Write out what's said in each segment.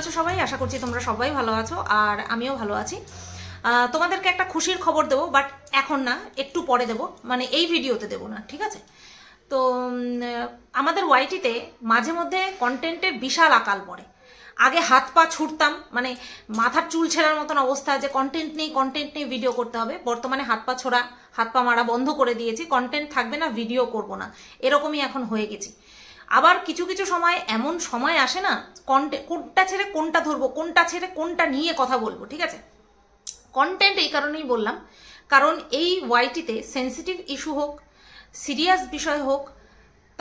আছো সবাই? আশা করছি তোমরা সবাই ভালো আছো আর আমিও ভালো আছি। তোমাদেরকে একটা খুশির খবর দেবো, বাট এখন না, একটু পরে দেবো, মানে এই ভিডিওতে দেবো না, ঠিক আছে? তো আমাদের ওয়াইটিতে মাঝে মধ্যে কন্টেন্টের বিশাল আকাল পড়ে। আগে হাত পা ছুটতাম, মানে মাথার চুল ছেঁড়ার মতন অবস্থা, যে কন্টেন্ট নেই ভিডিও করতে হবে। বর্তমানে হাত পা মারা বন্ধ করে দিয়েছি, কন্টেন্ট থাকবে না, ভিডিও করব না, এরকমই এখন হয়ে গেছি। আবার কিছু কিছু সময় এমন সময় আসে না, কোনটা ছেড়ে কোনটা ধরবো, কোনটা ছেড়ে কোনটা নিয়ে কথা বলবো, ঠিক আছে? কন্টেন্ট এই কারণেই বললাম, কারণ এই ওয়াইটিতে সেন্সিটিভ ইস্যু হোক, সিরিয়াস বিষয় হোক,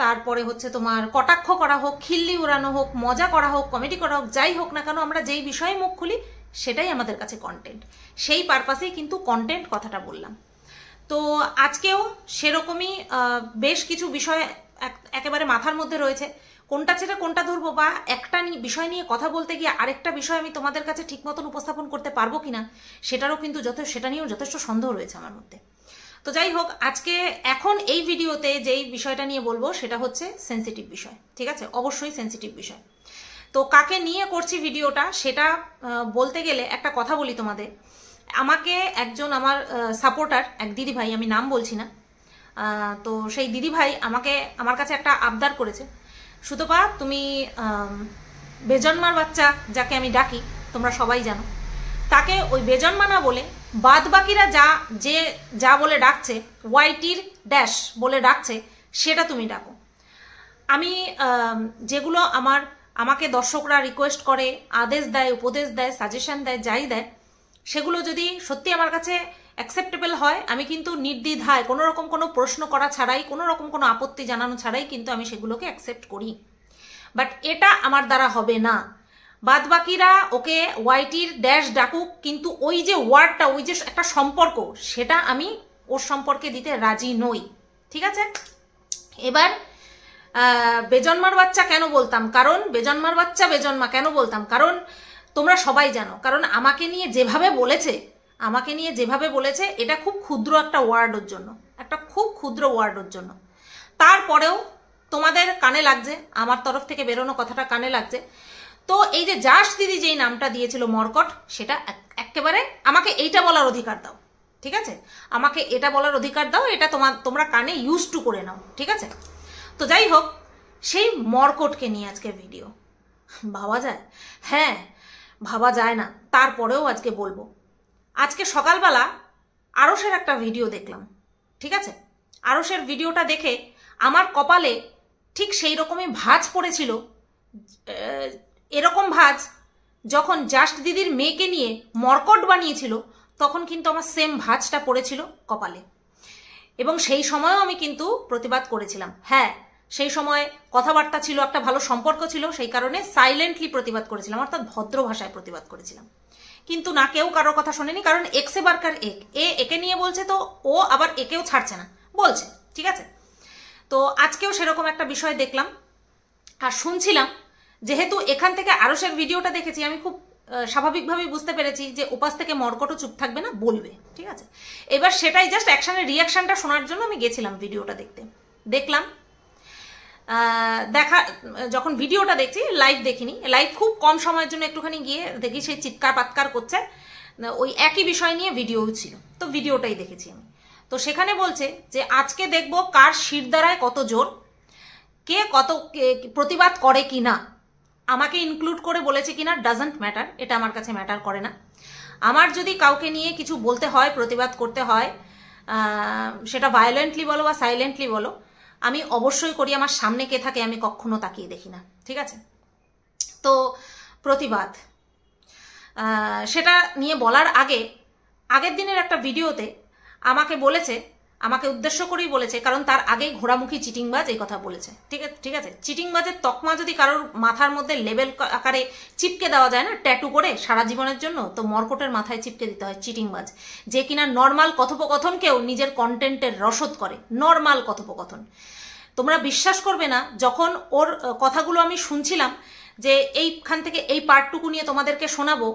তারপরে হচ্ছে তোমার কটাক্ষ করা হোক, খিল্লি উড়ানো হোক, মজা করা হোক, কমেডি করা হোক, যাই হোক না কেন, আমরা যেই বিষয়ে মুখ খুলি সেটাই আমাদের কাছে কন্টেন্ট। সেই পারপাসেই কিন্তু কন্টেন্ট কথাটা বললাম। তো আজকেও সেরকমই বেশ কিছু বিষয় একেবারে মাথার মধ্যে রয়েছে। কোনটা ছেড়ে কোনটা ধরবো, বা একটা বিষয় নিয়ে কথা বলতে গিয়ে আরেকটা বিষয় আমি তোমাদের কাছে ঠিক মতন উপস্থাপন করতে পারবো কিনা, সেটারও কিন্তু সেটা নিয়েও যথেষ্ট সন্দেহ রয়েছে আমার মধ্যে। তো যাই হোক, আজকে এখন এই ভিডিওতে যেই বিষয়টা নিয়ে বলবো সেটা হচ্ছে সেন্সিটিভ বিষয়, ঠিক আছে? অবশ্যই সেন্সিটিভ বিষয়। তো কাকে নিয়ে করছি ভিডিওটা সেটা বলতে গেলে একটা কথা বলি তোমাদের। আমাকে একজন আমার সাপোর্টার, এক দিদিভাই, আমি নাম বলছি না, তো সেই দিদিভাই আমার কাছে একটা আবদার করেছে, সুতপা তুমি বেজন্মার বাচ্চা যাকে আমি ডাকি, তোমরা সবাই জানো, তাকে ওই বেজন্মা না বলে বাদ বাকিরা যা বলে ডাকছে, ওয়াইটির ড্যাশ বলে ডাকছে, সেটা তুমি ডাকো। আমি যেগুলো আমাকে দর্শকরা রিকোয়েস্ট করে, আদেশ দেয়, উপদেশ দেয়, সাজেশন দেয়, যাই দেয়, সেগুলো যদি সত্যি আমার কাছে অ্যাকসেপ্টেবল হয়, আমি কিন্তু নির্দ্বিধায় কোনো রকম কোনো প্রশ্ন করা ছাড়াই, কোনো রকম কোনো আপত্তি জানানো ছাড়াই কিন্তু আমি সেগুলোকে অ্যাকসেপ্ট করি। বাট এটা আমার দ্বারা হবে না। বাদ বাকিরা ওকে ওয়াইটির ড্যাশ ডাকুক, কিন্তু ওই যে ওয়ার্ডটা, ওই যে একটা সম্পর্ক, সেটা আমি ওর সম্পর্কে দিতে রাজি নই, ঠিক আছে? এবার বেজন্মার বাচ্চা কেন বলতাম, কারণ বেজন্মার বাচ্চা বেজন্মা কেন বলতাম, কারণ তোমরা সবাই জানো, কারণ আমাকে নিয়ে যেভাবে বলেছে এটা খুব ক্ষুদ্র একটা ওয়ার্ডের জন্য, একটা খুব ক্ষুদ্র ওয়ার্ডের জন্য। তারপরেও তোমাদের কানে লাগছে, আমার তরফ থেকে বেরোনো কথাটা কানে লাগছে। তো এই যে জাস দিদি যেই নামটা দিয়েছিল মর্কট, সেটা একেবারে আমাকে এইটা বলার অধিকার দাও, ঠিক আছে? আমাকে এটা বলার অধিকার দাও, এটা তোমরা কানে ইউজ টু করে নাও, ঠিক আছে? তো যাই হোক, সেই মর্কটকে নিয়ে আজকে ভিডিও। ভাবা যায়? হ্যাঁ, ভাবা যায় না, তারপরেও আজকে বলবো। আজকে সকালবেলা আরশের একটা ভিডিও দেখলাম, ঠিক আছে? আরশের ভিডিওটা দেখে আমার কপালে ঠিক সেই রকমই ভাঁজ পড়েছিল, এরকম ভাঁজ যখন জাস্ট দিদির মেয়েকে নিয়ে মর্কট বানিয়েছিল, তখন কিন্তু আমার সেম ভাঁজটা পড়েছিল কপালে। এবং সেই সময়ও আমি কিন্তু প্রতিবাদ করেছিলাম। হ্যাঁ, সেই সময় কথাবার্তা ছিল, একটা ভালো সম্পর্ক ছিল, সেই কারণে সাইলেন্টলি প্রতিবাদ করেছিলাম, অর্থাৎ ভদ্র ভাষায় প্রতিবাদ করেছিলাম। কিন্তু না, কেউ কারোর কথা শোনেনি, কারণ এক্সে বার্কার একে নিয়ে বলছে, তো ও আবার একেও ছাড়ছে না, বলছে, ঠিক আছে? তো আজকেও সেরকম একটা বিষয় দেখলাম আর শুনছিলাম। যেহেতু এখান থেকে আরশের ভিডিওটা দেখেছি, আমি খুব স্বাভাবিকভাবেই বুঝতে পেরেছি যে উপাস থেকে মর্কটও চুপ থাকবে না, বলবে, ঠিক আছে? এবার সেটাই জাস্ট অ্যাকশনের রিয়াকশনটা শোনার জন্য আমি গেছিলাম ভিডিওটা দেখলাম। যখন ভিডিওটা দেখছি, লাইভ দেখিনি, লাইভ খুব কম সময়ের জন্য একটুখানি গিয়ে দেখি সেই চিৎকার পাৎকার করছে, ওই একই বিষয় নিয়ে ভিডিও ছিল, তো ভিডিওটাই দেখেছি আমি। তো সেখানে বলছে যে আজকে দেখবো কার শিরদাঁড়ায় কত জোর, কে কত প্রতিবাদ করে কি না, আমাকে ইনক্লুড করে বলেছে কিনা ডাজন্ট ম্যাটার, এটা আমার কাছে ম্যাটার করে না। আমার যদি কাউকে নিয়ে কিছু বলতে হয়, প্রতিবাদ করতে হয়, সেটা ভায়োলেন্টলি বলো বা সাইলেন্টলি বলো, আমি অবশ্যই করি। আমার সামনে কে থাকে আমি কখনো তাকিয়ে দেখি না, ঠিক আছে? তো প্রতিবাদ সেটা নিয়ে বলার আগের দিনের একটা ভিডিওতে আমাকে উদ্দেশ্য করেই বলেছে, কারণ তার আগেই ঘোড়ামুখী চিটিংবাজ এই কথা বলেছে, ঠিক আছে? চিটিংবাজের তকমা যদি কারোর মাথার মধ্যে লেবেল আকারে চিপকে দেওয়া যায় না, ট্যাটু করে সারা জীবনের জন্য, তো মর্কটের মাথায় চিপকে দিতে হয় চিটিংবাজ, যে কিনা নর্মাল কথোপকথনকেও নিজের কন্টেন্টের রসদ করে, নর্মাল কথোপকথন। তোমরা বিশ্বাস করবে না, যখন ওর কথাগুলো আমি শুনছিলাম, যে এইখান থেকে এই পার্টটুকু নিয়ে তোমাদেরকে শোনাবো,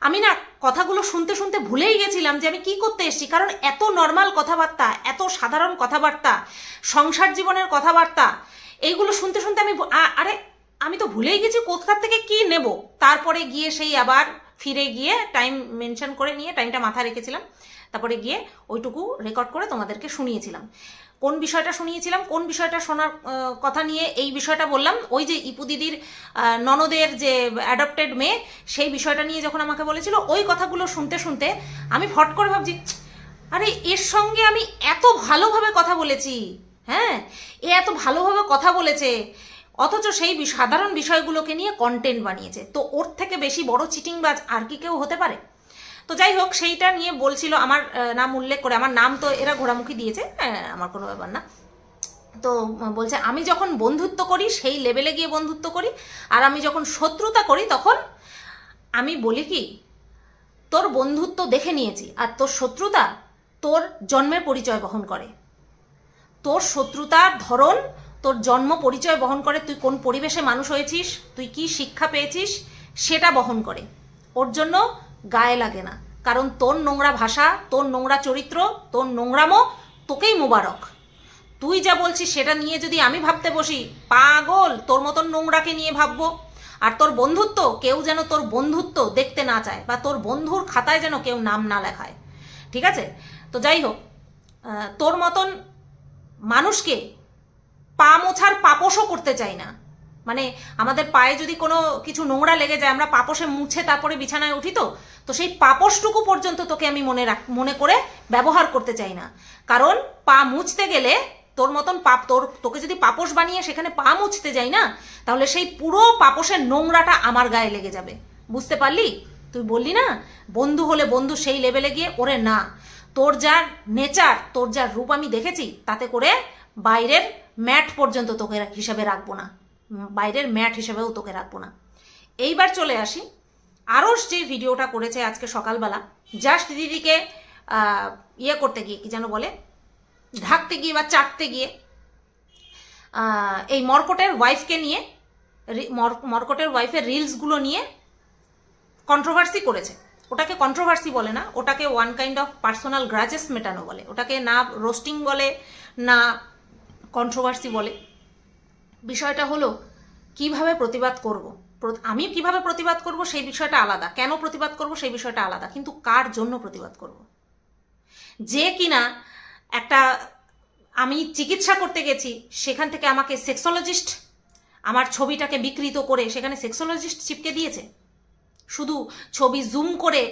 আমি না কথাগুলো শুনতে শুনতে ভুলেই গেছিলাম যে আমি কি করতে এসেছি। কারণ এত নর্মাল কথাবার্তা, এত সাধারণ কথাবার্তা, সংসার জীবনের কথাবার্তা, এইগুলো শুনতে শুনতে আমি তো ভুলেই গেছি কোথা থেকে কি নেব, তারপরে গিয়ে সেই আবার ফিরে গিয়ে টাইম মেনশন করে নিয়ে টাইমটা মাথায় রেখেছিলাম, তারপরে গিয়ে ওইটুকু রেকর্ড করে তোমাদেরকে শুনিয়েছিলাম। কোন বিষয়টা শুনিয়েছিলাম, কোন বিষয়টা শোনার কথা নিয়ে এই বিষয়টা বললাম, ওই যে ইপু দিদির ননদের যে অ্যাডপ্টেড মেয়ে, সেই বিষয়টা নিয়ে যখন আমাকে বলেছিল, ওই কথাগুলো শুনতে শুনতে আমি ফট করে ভাবছি, আরে এর সঙ্গে আমি এত ভালোভাবে কথা বলেছি, হ্যাঁ এ এত ভালোভাবে কথা বলেছে, অথচ সেই সাধারণ বিষয়গুলোকে নিয়ে কন্টেন্ট বানিয়েছে। তো ওর থেকে বেশি বড় চিটিংবাজ আর কি কেউ হতে পারে? তো যাই হোক, সেইটা নিয়ে বলছিল, আমার নাম উল্লেখ করে, আমার নাম তো এরা ঘোরামুখী দিয়েছে, আমার কোনো ব্যাপার না। তো বলছে আমি যখন বন্ধুত্ব করি সেই লেভেলে গিয়ে বন্ধুত্ব করি, আর আমি যখন শত্রুতা করি তখন আমি বলি কি, তোর বন্ধুত্ব দেখে নিয়েছি, আর তোর শত্রুতা তোর জন্মের পরিচয় বহন করে, তোর শত্রুতার ধরন তোর জন্ম পরিচয় বহন করে, তুই কোন পরিবেশে মানুষ হয়েছিস, তুই কি শিক্ষা পেয়েছিস সেটা বহন করে। ওর জন্য গায়ে লাগে না, কারণ তোর নোংরা ভাষা, তোর নোংরা চরিত্র, তোর নোংরামো তোকেই মোবারক। তুই যা বলছিস সেটা নিয়ে যদি আমি ভাবতে বসি, পাগল, তোর মতন নোংরাকে নিয়ে ভাববো। আর তোর বন্ধুত্ব, কেউ যেন তোর বন্ধুত্ব দেখতে না চায়, বা তোর বন্ধুর খাতায় যেন কেউ নাম না লেখায়, ঠিক আছে? তো যাই হোক, তোর মতন মানুষকে পা মোছার পাপোশও করতে চাই না। মানে আমাদের পায়ে যদি কোনো কিছু নোংরা লেগে যায়, আমরা পাপোশে মুছে তারপরে বিছানায় উঠি, তো সেই পাপোশটুকু পর্যন্ত তোকে আমি মনে করে ব্যবহার করতে চাই না। কারণ পা মুছতে গেলে তোর মতন তোকে যদি পাপোশ বানিয়ে সেখানে পা মুছতে যাই না, তাহলে সেই পুরো পাপোশের নোংরাটা আমার গায়ে লেগে যাবে। বুঝতে পারলি? তুই বললি না বন্ধু হলে বন্ধু সেই লেভেলে গিয়ে, ওরে না, তোর যা নেচার, তোর যা রূপ আমি দেখেছি, তাতে করে বাইরের ম্যাট পর্যন্ত তোকে হিসাবে রাখবো না, বাইরের ম্যাট হিসেবেও তোকে রাখবো না। এইবার চলে আসি, আরশ যে ভিডিওটা করেছে আজকে সকালবেলা, জাস্ট দিদিকে ইয়ে করতে গিয়ে, কি যেন বলে, ঢাকতে গিয়ে বা চাটতে গিয়ে, এই মর্কটের ওয়াইফকে নিয়ে, মর্কটের ওয়াইফের রিলসগুলো নিয়ে কন্ট্রোভার্সি করেছে। ওটাকে কন্ট্রোভার্সি বলে না, ওটাকে one kind of personal grudges মেটানো বলে। ওটাকে না রোস্টিং বলে, না কন্ট্রোভার্সি বলে। বিষয়টা হলো কিভাবে প্রতিবাদ করব, আমি কিভাবে প্রতিবাদ করব সেই বিষয়টা আলাদা, কেন প্রতিবাদ করব সেই বিষয়টা আলাদা, কিন্তু কার জন্য প্রতিবাদ করব? যে কিনা একটা, আমি চিকিৎসা করতে গেছি, সেখান থেকে আমাকে সেক্সোলজিস্ট আমার ছবিটাকে বিকৃত করে সেখানে সেক্সোলজিস্ট চিপকে দিয়েছে। শুধু ছবি জুম করে,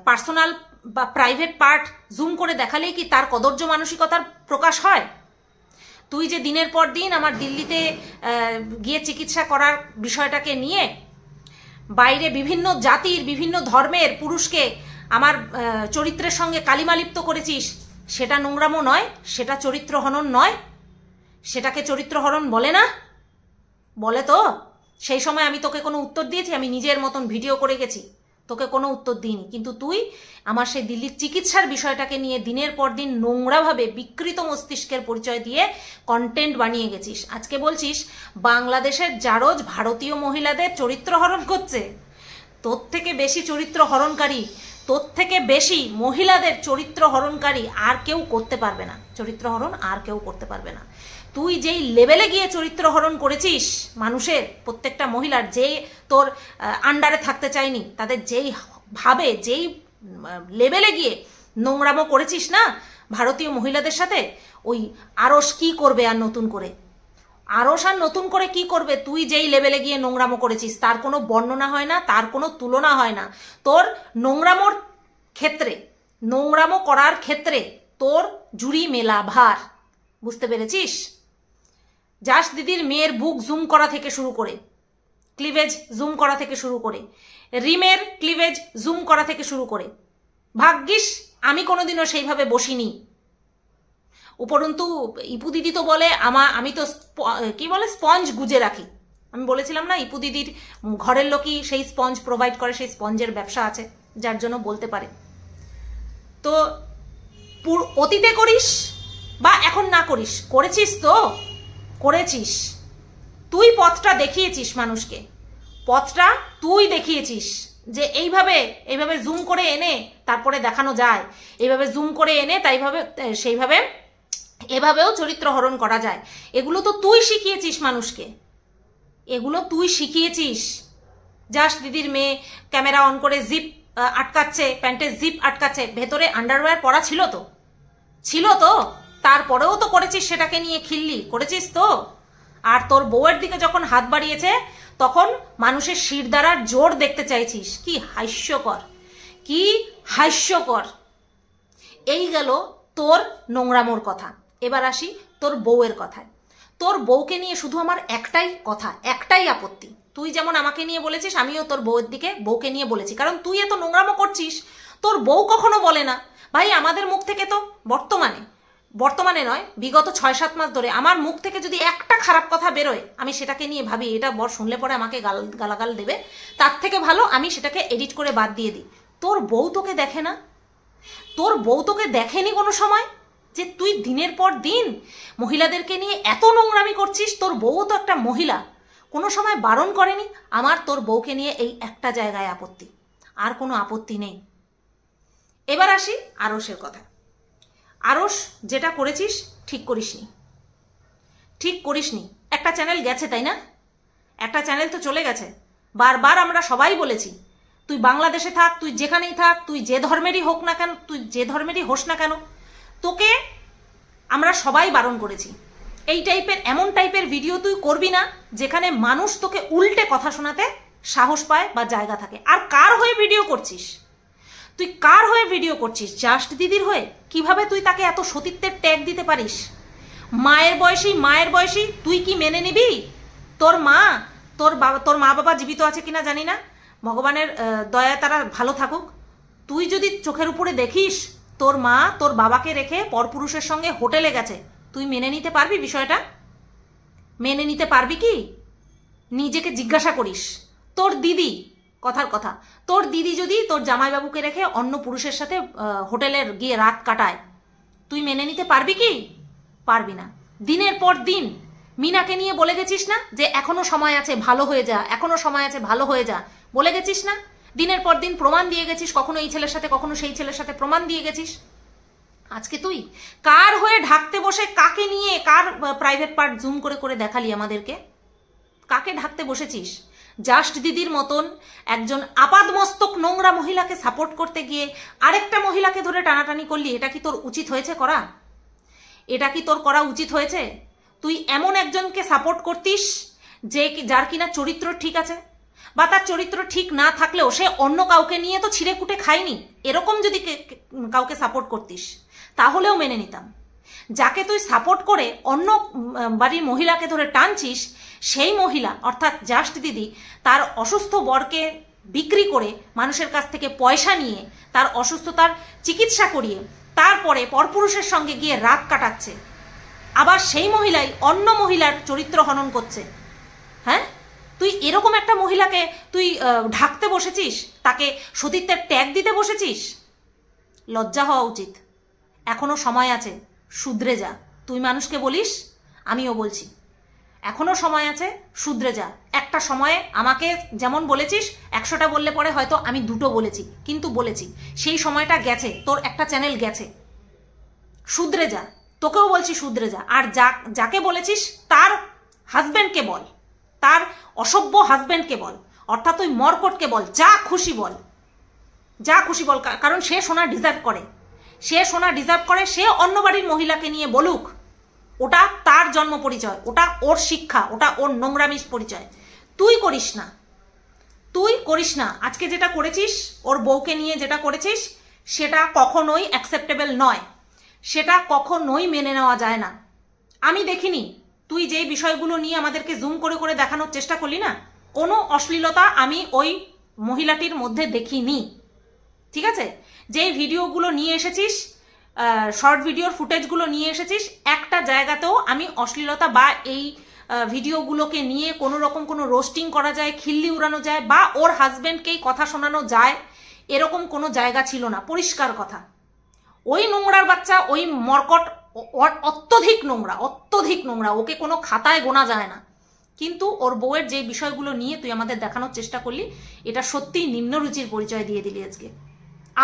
পার্সোনাল বা প্রাইভেট পার্ট জুম করে দেখালেই কি তার কদর্য মানসিকতার প্রকাশ হয়? তুই যে দিনের পর দিন আমার দিল্লিতে গিয়ে চিকিৎসা করার বিষয়টাকে নিয়ে বাইরে বিভিন্ন জাতির, বিভিন্ন ধর্মের পুরুষকে আমার চরিত্রের সঙ্গে কালিমালিপ্ত করেছিস, সেটা নোংরামো নয়, সেটা চরিত্র হনন নয়? সেটাকে চরিত্র হরণ বলে না? বলে তো? সেই সময় আমি তোকে কোনো উত্তর দিয়েছি? আমি নিজের মতন ভিডিও করে গেছি, তোকে কোনো উত্তর দিইনি। কিন্তু তুই আমার সেই দিল্লির চিকিৎসার বিষয়টাকে নিয়ে দিনের পর দিন নোংরাভাবে বিকৃত মস্তিষ্কের পরিচয় দিয়ে কন্টেন্ট বানিয়ে গেছিস। আজকে বলছিস বাংলাদেশের জারজ ভারতীয় মহিলাদের চরিত্র হরণ করছে। তোর থেকে বেশি চরিত্র হরণকারী, তোর থেকে বেশি মহিলাদের চরিত্র হরণকারী আর কেউ করতে পারবে না। চরিত্র হরণ আর কেউ করতে পারবে না। তুই যেই লেভেলে গিয়ে চরিত্র হরণ করেছিস মানুষের, প্রত্যেকটা মহিলার, যে তোর আন্ডারে থাকতে চায়নি, তাদের যেই ভাবে, যেই লেভেলে গিয়ে নোংরামো করেছিস না ভারতীয় মহিলাদের সাথে, ওই আরশ কি করবে আর নতুন করে? আরশ আর নতুন করে কি করবে? তুই যেই লেভেলে গিয়ে নোংরামো করেছিস তার কোনো বর্ণনা হয় না, তার কোনো তুলনা হয় না। তোর নোংরামোর ক্ষেত্রে, নোংরামো করার ক্ষেত্রে তোর জুড়ি মেলা ভার। বুঝতে পেরেছিস? জাস্ট দিদির মেয়ের বুক জুম করা থেকে শুরু করে, ক্লিভেজ জুম করা থেকে শুরু করে, রিমের ক্লিভেজ জুম করা থেকে শুরু করে, ভাগ্যিস আমি কোনোদিনও সেইভাবে বসিনি। উপরন্তু ইপু দিদি তো বলে আমি তো কি বলে, স্পঞ্জ গুজে রাখি। আমি বলেছিলাম না, ইপু দিদির ঘরের লোকই সেই স্পঞ্জ প্রোভাইড করে, সেই স্পঞ্জের ব্যবসা আছে, যার জন্য বলতে পারে। তো অতীতে করিস বা এখন না করিস, করেছিস তো, করেছিস। তুই পথটা দেখিয়েছিস মানুষকে, পথটা তুই দেখিয়েছিস যে এইভাবে জুম করে এনে তারপরে দেখানো যায়, এইভাবে জুম করে এনে সেইভাবে এভাবেও চরিত্র হরণ করা যায়। এগুলো তো তুই শিখিয়েছিস মানুষকে। এগুলো তুই শিখিয়েছিস। জাস্ট দিদির মেয়ে ক্যামেরা অন করে জিপ আটকাচ্ছে, প্যান্টের জিপ আটকাচ্ছে, ভেতরে আন্ডারওয়্যার পরা ছিল তো, তারপরেও তো করেছিস, সেটাকে নিয়ে খিল্লি করেছিস তো। আর তোর বউয়ের দিকে যখন হাত বাড়িয়েছে তখন মানুষের শিরদাঁড়ার জোর দেখতে চাইছিস। কি হাস্যকর, কি হাস্যকর। এই গেল তোর নোংরামোর কথা। এবার আসি তোর বউয়ের কথায়। তোর বউকে নিয়ে শুধু আমার একটাই কথা, একটাই আপত্তি। তুই যেমন আমাকে নিয়ে বলেছিস, আমিও তোর বউয়ের দিকে বউকে নিয়ে বলেছি, কারণ তুই এত নোংরামো করছিস, তোর বউ কখনো বলে না। ভাই আমাদের মুখ থেকে তো বর্তমানে নয়, বিগত 6-7 মাস ধরে আমার মুখ থেকে যদি একটা খারাপ কথা বেরোয়, আমি সেটাকে নিয়ে ভাবি এটা বর শুনলে পরে আমাকে গালাগাল দেবে, তার থেকে ভালো আমি সেটাকে এডিট করে বাদ দিয়ে দিই। তোর বউ তোকে দেখে না? তোর বউ তোকে দেখেনি কোনো সময় যে তুই দিনের পর দিন মহিলাদেরকে নিয়ে এত নোংরামি করছিস? তোর বউও তো একটা মহিলা, কোনো সময় বারণ করেনি? আমার তোর বউকে নিয়ে এই একটা জায়গায় আপত্তি, আর কোনো আপত্তি নেই। এবার আসি আরসের কথা। আরস যেটা করেছিস ঠিক করিসনি। একটা চ্যানেল গেছে, তাই না? একটা চ্যানেল তো চলে গেছে। বারবার আমরা সবাই বলেছি তুই বাংলাদেশে থাক, তুই যেখানেই থাক, তুই যে ধর্মেরই হোক না কেন, তুই যে ধর্মেরই হোস না কেন, তোকে আমরা সবাই বারণ করেছি এই টাইপের, এমন টাইপের ভিডিও তুই করবি না যেখানে মানুষ তোকে উল্টে কথা শোনাতে সাহস পায় বা জায়গা থাকে। আর কার হয়ে ভিডিও করছিস তুই? কার হয়ে ভিডিও করছিস? জাস্ট দিদির হয়ে? কিভাবে তুই তাকে এত সতীত্বের ট্যাগ দিতে পারিস? মায়ের বয়সী তুই কি মেনে নিবি? তোর মা বাবা জীবিত আছে কিনা জানি না, ভগবানের দয়ায় তারা ভালো থাকুক। তুই যদি চোখের উপরে দেখিস তোর মা তোর বাবাকে রেখে পরপুরুষের সঙ্গে হোটেলে গেছে, তুই মেনে নিতে পারবি বিষয়টা? মেনে নিতে পারবি কি? নিজেকে জিজ্ঞাসা করিস। তোর দিদি, কথার কথা, তোর দিদি যদি তোর জামাইবাবুকে রেখে অন্য পুরুষের সাথে হোটেলে গিয়ে রাত কাটায়, তুই মেনে নিতে পারবি কি? পারবি না। দিনের পর দিন মিনাকে নিয়ে বলে গেছিস না যে এখনো সময় আছে, ভালো হয়ে যা, এখনো সময় আছে, ভালো হয়ে যা, বলে গেছিস না? দিনের পর দিন প্রমাণ দিয়ে গেছিস, কখনো এই ছেলের সাথে কখনো সেই ছেলের সাথে প্রমাণ দিয়ে গেছিস। আজকে তুই কার হয়ে ঢাকতে বসে, কাকে নিয়ে, কার প্রাইভেট পার্ট জুম করে করে দেখালি আমাদেরকে? কাকে ঢাকতে বসেছিস? জাস্ট দিদির মতন একজন আপাদমস্তক নোংরা মহিলাকে সাপোর্ট করতে গিয়ে আরেকটা মহিলাকে ধরে টানাটানি করলি। এটা কি তোর উচিত হয়েছে করা? এটা কি তোর করা উচিত হয়েছে? তুই এমন একজনকে সাপোর্ট করতিস যার কিনা চরিত্র ঠিক আছে, বা তার চরিত্র ঠিক না থাকলেও সে অন্য কাউকে নিয়ে তো ছিঁড়ে কুটে খায়নি। এরকম যদি কাউকে সাপোর্ট করতিস তাহলেও মেনে নিতাম। যাকে তুই সাপোর্ট করে অন্য বাড়ির মহিলাকে ধরে টানছিস, সেই মহিলা অর্থাৎ জাস্ট দিদি তার অসুস্থ বরকে বিক্রি করে মানুষের কাছ থেকে পয়সা নিয়ে তার অসুস্থতার চিকিৎসা করিয়ে তারপরে পরপুরুষের সঙ্গে গিয়ে রাত কাটাচ্ছে। আবার সেই মহিলাই অন্য মহিলার চরিত্র হনন করছে। হ্যাঁ, তুই এরকম একটা মহিলাকে তুই ঢাকতে বসেছিস, তাকে সতীত্বের ট্যাগ দিতে বসেছিস। লজ্জা হওয়া উচিত। এখনো সময় আছে, শুধরে যা। তুই মানুষকে বলিস, আমিও বলছি, এখনো সময় আছে, শুধরে যা। একটা সময়ে আমাকে যেমন বলেছিস, 100টা বললে পরে হয়তো আমি 2টো বলেছি, কিন্তু বলেছি। সেই সময়টা গেছে, তোর একটা চ্যানেল গেছে, শুধরে যা। তোকেও বলছি শুধরে যা। আর যাকে বলেছিস তার হাজব্যান্ডকে বল, তার অসভ্য হাজব্যান্ডকে বল, অর্থাৎ ওই মরকটকে বল, যা খুশি বল, যা খুশি বল, কারণ সে শোনা ডিজার্ভ করে, সে শোনা ডিজার্ভ করে। সে অন্য বাড়ির মহিলাকে নিয়ে বলুক, ওটা তার জন্ম পরিচয়, ওটা ওর শিক্ষা, ওটা ওর নোংরামির পরিচয়। তুই করিস না, তুই করিস না। আজকে যেটা করেছিস, ওর বউকে নিয়ে যেটা করেছিস, সেটা কখনোই অ্যাকসেপ্টেবল নয়, সেটা কখনোই মেনে নেওয়া যায় না। আমি দেখিনি তুই যেই বিষয়গুলো নিয়ে আমাদেরকে জুম করে করে দেখানোর চেষ্টা করলি না, কোনো অশ্লীলতা আমি ওই মহিলাটির মধ্যে দেখিনি। ঠিক আছে? যেই ভিডিওগুলো নিয়ে এসেছিস, শর্ট ভিডিওর ফুটেজগুলো নিয়ে এসেছিস, একটা জায়গাতেও আমি অশ্লীলতা বা এই ভিডিওগুলোকে নিয়ে কোনো রকম কোনো রোস্টিং করা যায়, খিল্লি উড়ানো যায়, বা ওর হাজব্যান্ডকেই কথা শোনানো যায়, এরকম কোনো জায়গা ছিল না। পরিষ্কার কথা। ওই নোংরার বাচ্চা, ওই মরকট অত্যধিক নোংরা, ওকে কোনো খাতায় গোনা যায় না। কিন্তু ওর বউয়ের যে বিষয়গুলো নিয়ে তুই আমাদের দেখানোর চেষ্টা করলি, এটা সত্যিই নিম্নরুচির পরিচয় দিয়ে দিলি আজকে।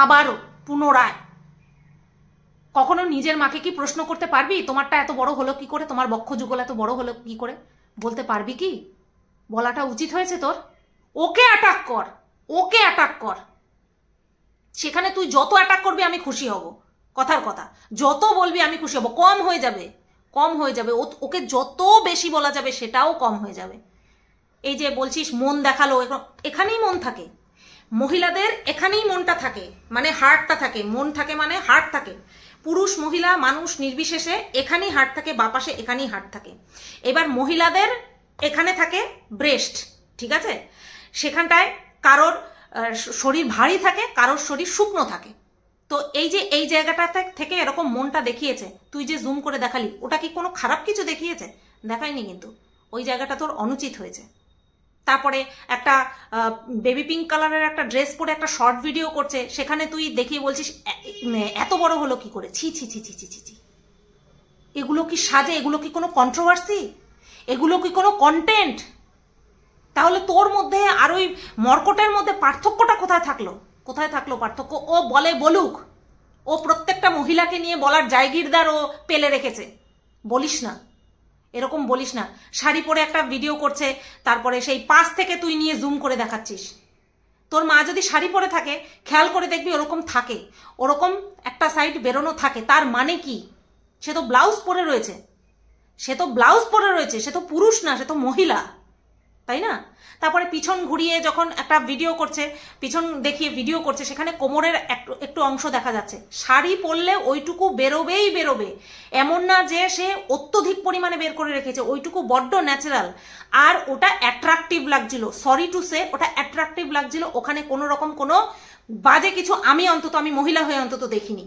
আবারও পুনরায় কখনো নিজের মাকে কি প্রশ্ন করতে পারবি, তোমারটা এত বড় হলো কি করে, তোমার বক্ষযুগল এত বড় হলো কি করে? বলতে পারবি কি? বলাটা উচিত হয়েছে তোর? ওকে অ্যাটাক কর, ওকে অ্যাটাক কর। সেখানে তুই যত অ্যাটাক করবি আমি খুশি হব, কথার কথা। যত বলবি আমি খুশি হব। কম হয়ে যাবে, কম হয়ে যাবে। ওকে যত বেশি বলা যাবে সেটাও কম হয়ে যাবে। এই যে বলছিস মন দেখালো, এখানেই মন থাকে মহিলাদের, এখানেই মনটা থাকে, মানে হার্টটা থাকে। মন থাকে মানে হার্ট থাকে। পুরুষ মহিলা মানুষ নির্বিশেষে এখানেই হার্ট থাকে, বাপাশে এখানেই হার্ট থাকে। এবার মহিলাদের এখানে থাকে ব্রেস্ট, ঠিক আছে? সেখানটায় কারোর শরীর ভারী থাকে, কারোর শরীর শুকনো থাকে। তো এই যে এই জায়গাটা থেকে এরকম মনটা দেখিয়েছে, তুই যে জুম করে দেখালি, ওটা কি কোনো খারাপ কিছু দেখিয়েছে? দেখায়নি কিন্তু। ওই জায়গাটা তোর অনুচিত হয়েছে। তারপরে একটা বেবি পিঙ্ক কালারের একটা ড্রেস পরে একটা শর্ট ভিডিও করছে, সেখানে তুই দেখিয়ে বলছিস এত বড় হলো কি করে। ছি ছি ছি ছি ছি ছি ছি। এগুলো কি সাজে? এগুলো কি কোনো কন্ট্রোভার্সি? এগুলো কি কোনো কন্টেন্ট? তাহলে তোর মধ্যে আর ওই মর্কটের মধ্যে পার্থক্যটা কোথায় থাকলো? কোথায় থাকলো পার্থক্য? ও বলে বলুক, ও প্রত্যেকটা মহিলাকে নিয়ে বলার জায়গিরদার ও পেলে রেখেছে। বলিস না, এরকম বলিস না। শাড়ি পরে একটা ভিডিও করছে, তারপরে সেই পাশ থেকে তুই নিয়ে জুম করে দেখাচ্ছিস। তোর মা যদি শাড়ি পরে থাকে, খেয়াল করে দেখবি ওরকম থাকে, ওরকম একটা সাইড বেরোনো থাকে। তার মানে কি? সে তো ব্লাউজ পরে রয়েছে, সে তো ব্লাউজ পরে রয়েছে, সে তো পুরুষ না, সে তো মহিলা, তাই না? তারপরে পিছন ঘুরিয়ে যখন একটা ভিডিও করছে, পিছন দেখিয়ে ভিডিও করছে, সেখানে কোমরের একটু অংশ দেখা যাচ্ছে। শাড়ি পরলে ওইটুকু বেরোবেই বেরোবে, এমন না যে সে অত্যধিক পরিমাণে বের করে রেখেছে। ওইটুকু বড্ড ন্যাচারাল, আর ওটা অ্যাট্রাকটিভ লাগছিল। সরি টু সে, ওটা অ্যাট্রাকটিভ লাগছিল। ওখানে কোনো রকম কোনো বাজে কিছু আমি মহিলা হয়ে অন্তত দেখিনি।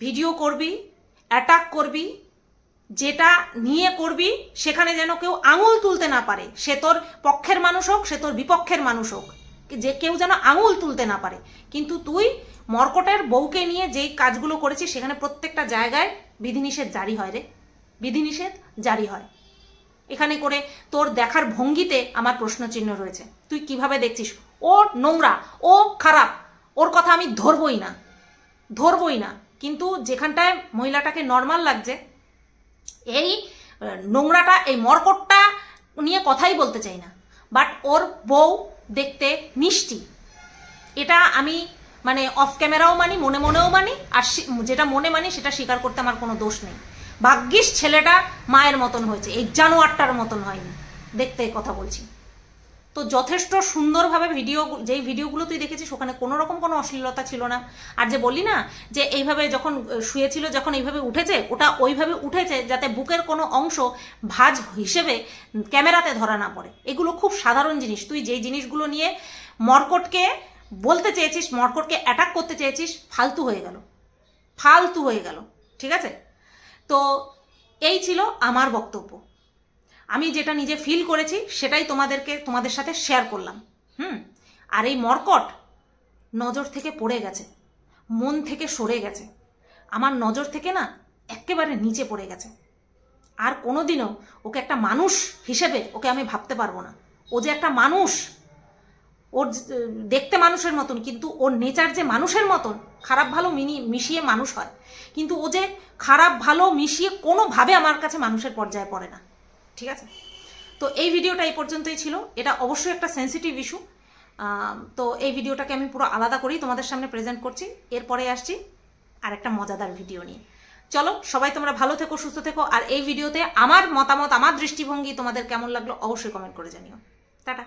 ভিডিও করবি, অ্যাটাক করবি, যেটা নিয়ে করবি সেখানে যেন কেউ আঙুল তুলতে না পারে। সে তোর পক্ষের মানুষ হোক, সে তোর বিপক্ষের মানুষ হোক, যে কেউ যেন আঙুল তুলতে না পারে। কিন্তু তুই মর্কটের বউকে নিয়ে যেই কাজগুলো করেছিস, সেখানে প্রত্যেকটা জায়গায় বিধিনিষেধ জারি হয় রে, বিধিনিষেধ জারি হয়। এখানে করে তোর দেখার ভঙ্গিতে আমার প্রশ্নচিহ্ন রয়েছে। তুই কিভাবে দেখছিস? ও নোংরা, ও খারাপ, ওর কথা আমি ধরবই না, ধরবই না। কিন্তু যেখানটায় মহিলাটাকে নর্মাল লাগছে, এই নোংরাটা, এই মর্কটটা নিয়ে কথাই বলতে চাই না। বাট ওর বউ দেখতে মিষ্টি, এটা আমি মানে অফ ক্যামেরাও মানি, মনে মনেও মানি। আর যেটা মনে মানি সেটা স্বীকার করতে আমার কোনো দোষ নেই। ভাগ্যিস ছেলেটা মায়ের মতন হয়েছে, এই জানোয়ারটার মতন হয়নি। দেখতে কথা বলছি তো যথেষ্ট সুন্দরভাবে যেই ভিডিওগুলো তুই দেখেছিস, ওখানে কোনো রকম কোনো অশ্লীলতা ছিল না। আর যে বললি না যে এইভাবে যখন শুয়েছিল, যখন এইভাবে উঠেছে, ওটা ওইভাবে উঠেছে যাতে বুকের কোনো অংশ ভাঁজ হিসেবে ক্যামেরাতে ধরা না পড়ে। এগুলো খুব সাধারণ জিনিস। তুই যেই জিনিসগুলো নিয়ে মর্কটকে বলতে চেয়েছিস, মর্কটকে অ্যাটাক করতে চেয়েছিস, ফালতু হয়ে গেল, ফালতু হয়ে গেল। ঠিক আছে? তো এই ছিল আমার বক্তব্য। আমি যেটা নিজে ফিল করেছি সেটাই তোমাদের সাথে শেয়ার করলাম। আর এই মর্কট নজর থেকে পড়ে গেছে, মন থেকে সরে গেছে, আমার নজর থেকে না একেবারে নিচে পড়ে গেছে। আর কোনোদিনও ওকে একটা মানুষ হিসেবে ওকে আমি ভাবতে পারবো না। ও যে একটা মানুষ, ওর দেখতে মানুষের মতন, কিন্তু ওর নেচার যে মানুষের মতন, খারাপ ভালো মিশিয়ে মানুষ হয়, কিন্তু ও যে খারাপ ভালো মিশিয়ে কোনোভাবে আমার কাছে মানুষের পর্যায়ে পড়ে না। ঠিক আছে? তো এই ভিডিওটা এই পর্যন্তই ছিল। এটা অবশ্যই একটা সেন্সিটিভ ইস্যু। তো এই ভিডিওটাকে আমি পুরো আলাদা করেই তোমাদের সামনে প্রেজেন্ট করছি। এরপরে আসছি আর একটা মজাদার ভিডিও নিয়ে। চলো, সবাই তোমরা ভালো থেকো, সুস্থ থেকো। আর এই ভিডিওতে আমার মতামত, আমার দৃষ্টিভঙ্গি তোমাদের কেমন লাগলো অবশ্যই কমেন্ট করে জানিও। টাটা।